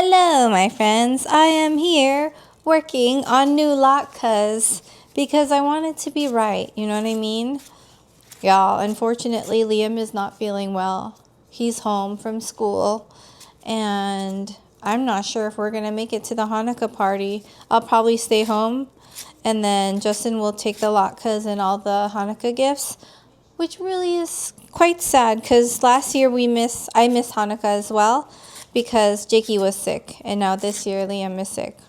Hello, my friends. I am here working on new latkes because I want it to be right. You know what I mean? Y'all, unfortunately, Liam is not feeling well. He's home from school, and I'm not sure if we're going to make it to the Hanukkah party. I'll probably stay home, and then Justin will take the latkes and all the Hanukkah gifts, which really is quite sad because last year I missed Hanukkah as well because Jakey was sick, and now this year Liam is sick.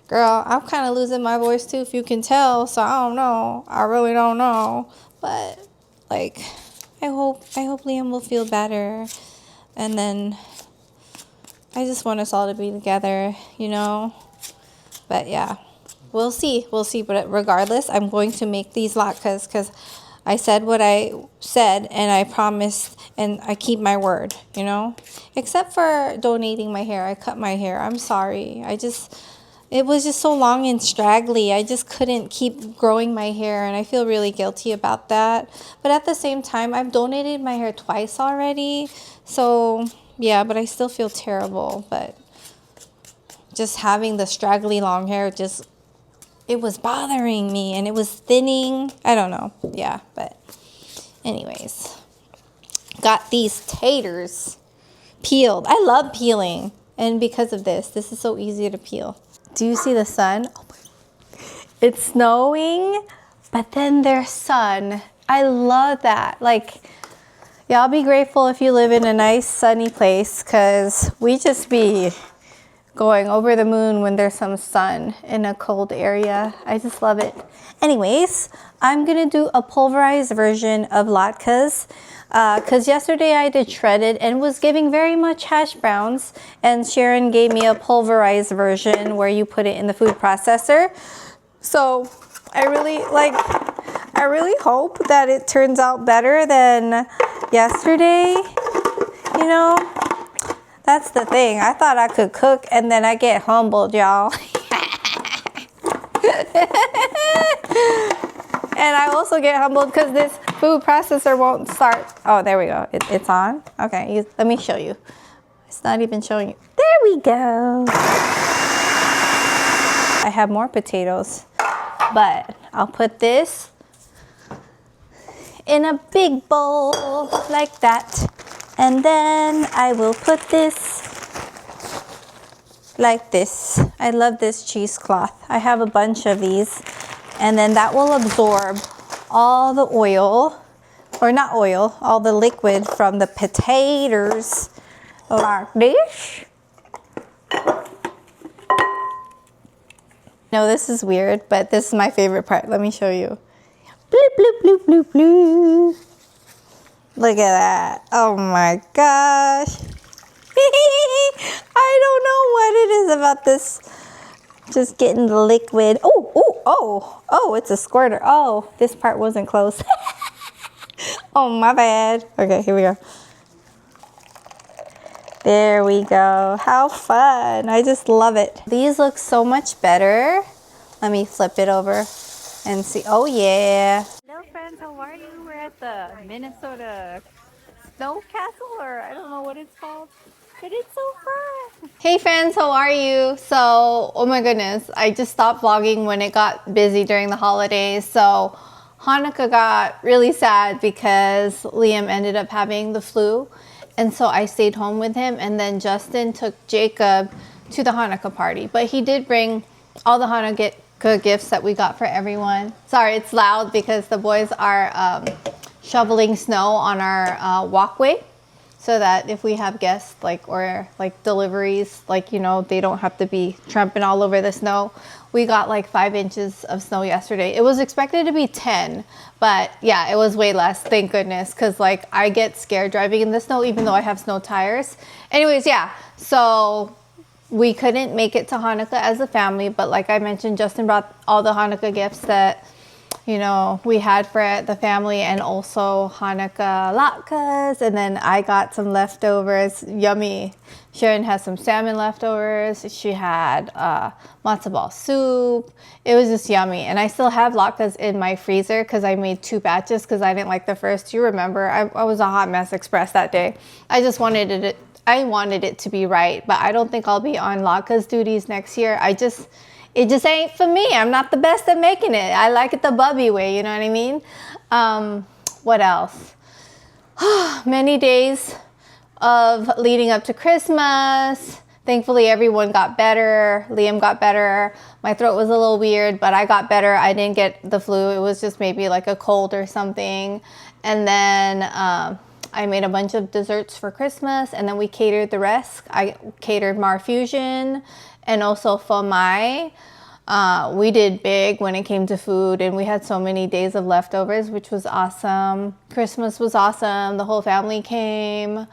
Girl, I'm kind of losing my voice too, if you can tell, so I don't know. I really don't know, but like I hope Liam will feel better, and then I just want us all to be together, you know. But yeah, we'll see. But regardless, I'm going to make these latkes because I said what I said, and I promised, and I keep my word, you know. Except for donating my hair. I cut my hair. I'm sorry. It was just so long and straggly. I just couldn't keep growing my hair, and I feel really guilty about that. But at the same time, I've donated my hair twice already. So, yeah, but I still feel terrible. But just having the straggly long hair it was bothering me, and it was thinning. I don't know. Yeah, but anyways. Got these taters peeled. I love peeling. And because of this is so easy to peel. Do you see the sun? Oh my. It's snowing, but then there's sun. I love that. Like, y'all be grateful if you live in a nice sunny place, because we just be going over the moon when there's some sun in a cold area. I just love it. Anyways, I'm gonna do a pulverized version of latkes because yesterday I did shredded and was giving very much hash browns, and Sharon gave me a pulverized version where you put it in the food processor. So I really hope that it turns out better than yesterday, you know. That's the thing. I thought I could cook, and then I get humbled, y'all. And I also get humbled because this food processor won't start. Oh, there we go. It's on. Okay, let me show you. It's not even showing you. There we go. I have more potatoes, but I'll put this in a big bowl like that. And then I will put this like this. I love this cheesecloth. I have a bunch of these. And then that will absorb all the oil, or not oil, all the liquid from the potatoes like this. No, this is weird, but this is my favorite part. Let me show you. Bloop, bloop, bloop, bloop, bloop. Look at that. Oh my gosh. I don't know what it is about this. Just getting the liquid. Oh, it's a squirter. Oh, this part wasn't close. Oh, my bad. Okay, here we go. There we go. How fun. I just love it. These look so much better. Let me flip it over and see. Oh, yeah. Hello, friends. How are you? We're at the Minnesota Snow Castle, or I don't know what it's called, but it's so fun. Hey, friends. How are you? So, oh my goodness. I just stopped vlogging when it got busy during the holidays. So, Hanukkah got really sad because Liam ended up having the flu. And so I stayed home with him, and then Justin took Jacob to the Hanukkah party. But he did bring all the Hanukkah gifts that we got for everyone. Sorry, it's loud because the boys are shoveling snow on our walkway, so that if we have guests or deliveries, they don't have to be tramping all over the snow. We got 5 inches of snow yesterday. It was expected to be 10, but yeah, it was way less, thank goodness, because I get scared driving in the snow even though I have snow tires. Anyways, yeah, so we couldn't make it to Hanukkah as a family, but like I mentioned, Justin brought all the Hanukkah gifts that we had for the family, and also Hanukkah latkes, and then I got some leftovers. Yummy. Sharon has some salmon leftovers. She had matzo ball soup. It was just yummy, and I still have latkes in my freezer because I made 2 batches because I didn't like the first. You remember, I was a hot mess express that day. I just wanted I wanted it to be right, but I don't think I'll be on latkes duties next year. It just ain't for me. I'm not the best at making it. I like it the bubby way, you know what I mean? What else? Many days of leading up to Christmas. Thankfully, everyone got better. Liam got better. My throat was a little weird, but I got better. I didn't get the flu. It was just maybe like a cold or something. And then I made a bunch of desserts for Christmas, and then we catered the rest. I catered Mar Fusion and also Pho Mai. We did big when it came to food, and we had so many days of leftovers, which was awesome. Christmas was awesome. The whole family came.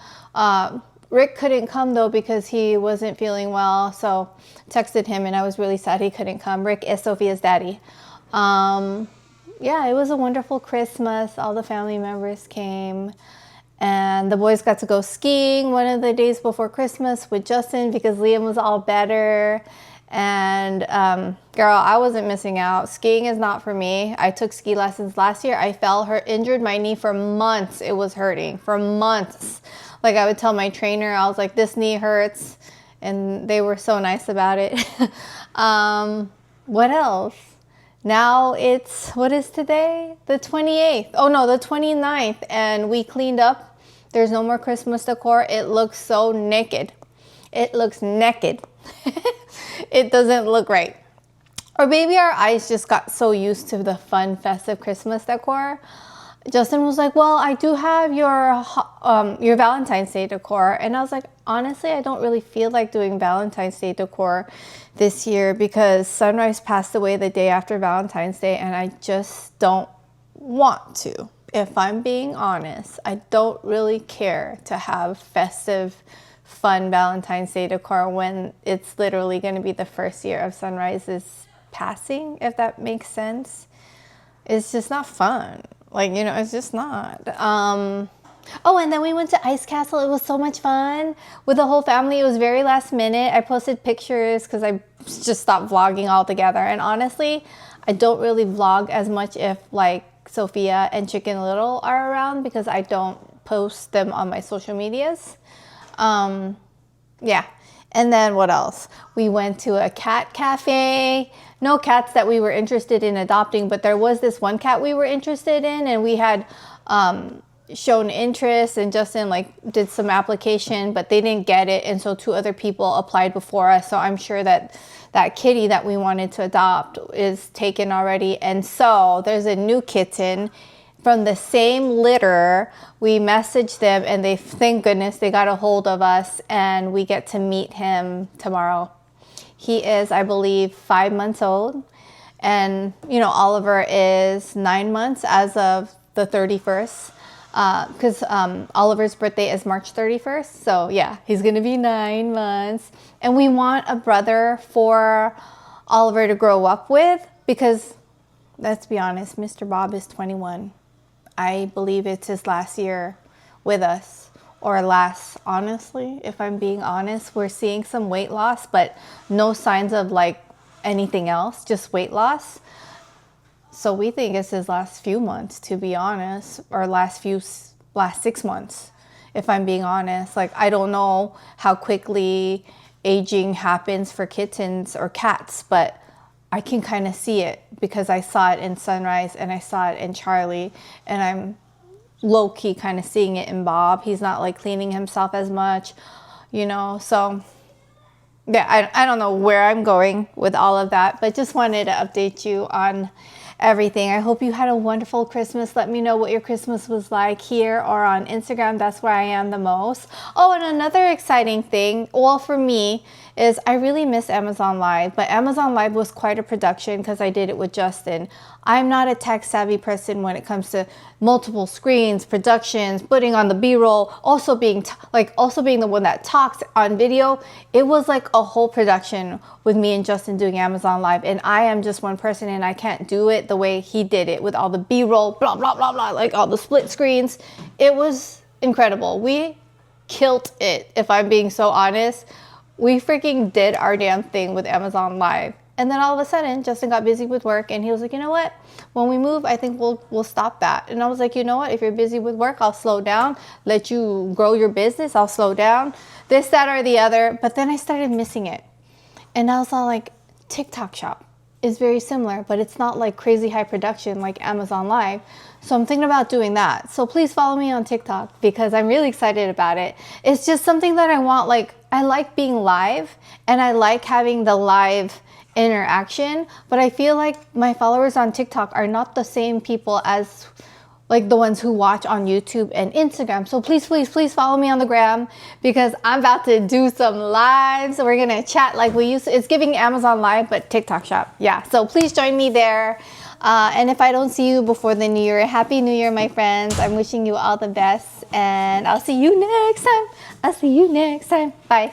Rick couldn't come though because he wasn't feeling well, so texted him and I was really sad he couldn't come. Rick is Sophia's daddy. Yeah, it was a wonderful Christmas. All the family members came. And the boys got to go skiing one of the days before Christmas with Justin because Liam was all better. And girl, I wasn't missing out. Skiing is not for me. I took ski lessons last year. I injured my knee for months. It was hurting for months. Like I would tell my trainer, I was like, this knee hurts. And they were so nice about it. What else? Now it's, what is today? The 28th. Oh no, the 29th. And we cleaned up. There's no more Christmas decor. It looks so naked. It looks naked. It doesn't look right. Or maybe our eyes just got so used to the fun, festive Christmas decor. Justin was like, well, I do have your Valentine's Day decor. And I was like, honestly, I don't really feel like doing Valentine's Day decor this year because Sunrise passed away the day after Valentine's Day, and I just don't want to. If I'm being honest, I don't really care to have festive, fun Valentine's Day decor when it's literally going to be the first year of Sunrise's passing, if that makes sense. It's just not fun. Like, you know, it's just not. Oh, and then we went to Ice Castle. It was so much fun with the whole family. It was very last minute. I posted pictures because I just stopped vlogging altogether. And honestly, I don't really vlog as much if like Sophia and Chicken Little are around because I don't post them on my social medias. Yeah. And then what else? We went to a cat cafe. No cats that we were interested in adopting, but there was this one cat we were interested in, and we had shown interest, and Justin like did some application, but they didn't get it, and so 2 other people applied before us. So I'm sure that that kitty that we wanted to adopt is taken already. And so there's a new kitten from the same litter. We messaged them, and they, thank goodness, they got a hold of us, and we get to meet him tomorrow. He is, I believe, 5 months old. And, you know, Oliver is 9 months as of the 31st. Because Oliver's birthday is March 31st. So, yeah, he's going to be 9 months. And we want a brother for Oliver to grow up with. Because, let's be honest, Mr. Bob is 21. I believe it's his last year with us. Or less, honestly, if I'm being honest. We're seeing some weight loss, but no signs of like anything else, just weight loss. So we think it's his last few months, to be honest, or last 6 months, if I'm being honest. Like, I don't know how quickly aging happens for kittens or cats, but I can kind of see it because I saw it in Sunrise and I saw it in Charlie, and I'm low-key kind of seeing it in Bob. He's not like cleaning himself as much, you know. So yeah, I don't know where I'm going with all of that, but just wanted to update you on everything. I hope you had a wonderful Christmas. Let me know what your Christmas was like here or on Instagram. That's where I am the most. Oh, and another exciting thing, well, for me, is I really miss Amazon Live, but Amazon Live was quite a production because I did it with Justin. I'm not a tech savvy person when it comes to multiple screens, productions, putting on the B-roll, also being the one that talks on video. It was like a whole production with me and Justin doing Amazon Live, and I am just one person and I can't do it the way he did it with all the B-roll, blah, blah, blah, blah, like all the split screens. It was incredible. We killed it, if I'm being so honest. We freaking did our damn thing with Amazon Live. And then all of a sudden, Justin got busy with work, and he was like, you know what? When we move, I think we'll stop that. And I was like, you know what? If you're busy with work, I'll slow down. Let you grow your business. I'll slow down. This, that, or the other. But then I started missing it. And I was all like, TikTok shop is very similar, but it's not like crazy high production like Amazon Live. So I'm thinking about doing that. So please follow me on TikTok because I'm really excited about it. It's just something that I want. Like, I like being live and I like having the live interaction, but I feel like my followers on TikTok are not the same people as like the ones who watch on YouTube and Instagram. So please, please, please follow me on the gram because I'm about to do some lives. So we're gonna chat like we used to. It's giving Amazon Live, but TikTok shop. Yeah, so please join me there. And if I don't see you before the new year, Happy New Year, my friends. I'm wishing you all the best and I'll see you next time. I'll see you next time. Bye.